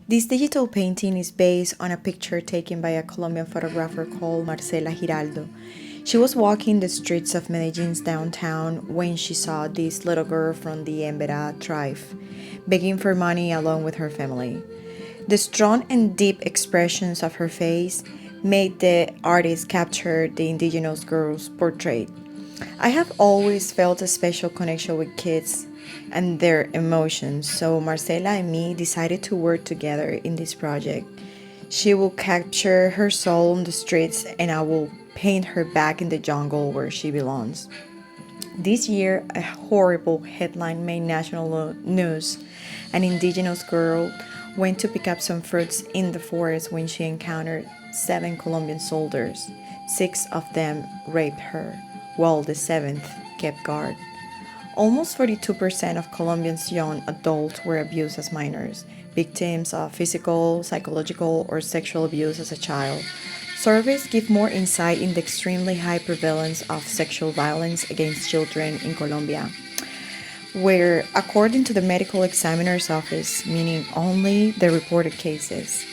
This digital painting is based on a picture taken by a Colombian photographer called Marcela Giraldo. She was walking the streets of Medellin's downtown when she saw this little girl from the Embera tribe begging for money along with her family. The strong and deep expressions of her face made the artist capture the indigenous girl's portrait. I have always felt a special connection with kids and their emotions, so Marcela and me decided to work together in this project. She will capture her soul on the streets, and I will paint her back in the jungle where she belongs. This year, a horrible headline made national news. An indigenous girl went to pick up some fruits in the forest when she encountered 7 Colombian soldiers. 6 of them raped her, while the seventh kept guard. Almost 42% of Colombians' young adults were abused as minors, victims of physical, psychological, or sexual abuse as a child. Surveys give more insight in the extremely high prevalence of sexual violence against children in Colombia, where, according to the medical examiner's office, meaning only the reported cases,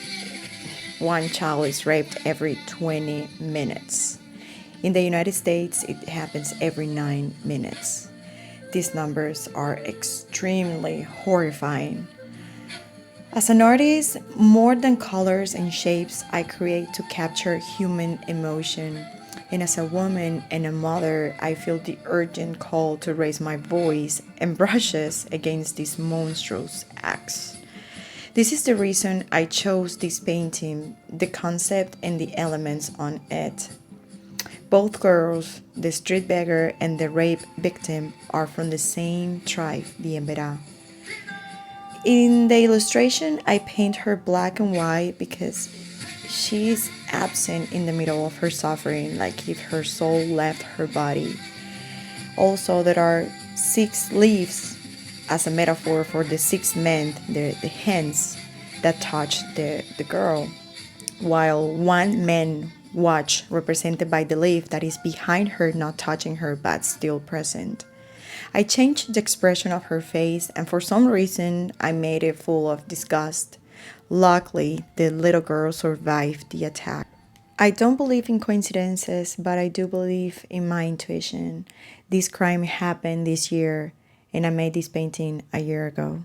one child is raped every 20 minutes. In the United States, it happens every 9 minutes. These numbers are extremely horrifying. As an artist, more than colors and shapes, I create to capture human emotion. And as a woman and a mother, I feel the urgent call to raise my voice and brushes against these monstrous acts. This is the reason I chose this painting, the concept and the elements on it. Both girls, the street beggar and the rape victim, are from the same tribe, the Embera. In the illustration, I paint her black and white because she is absent in the middle of her suffering, like if her soul left her body. Also, there are 6 leaves as a metaphor for the 6 men, the hands that touched the girl, while one man watch represented by the leaf that is behind her, not touching her but still present. I changed the expression of her face, and for some reason I made it full of disgust. Luckily, the little girl survived the attack. I don't believe in coincidences, but I do believe in my intuition. This crime happened this year, and I made this painting a year ago.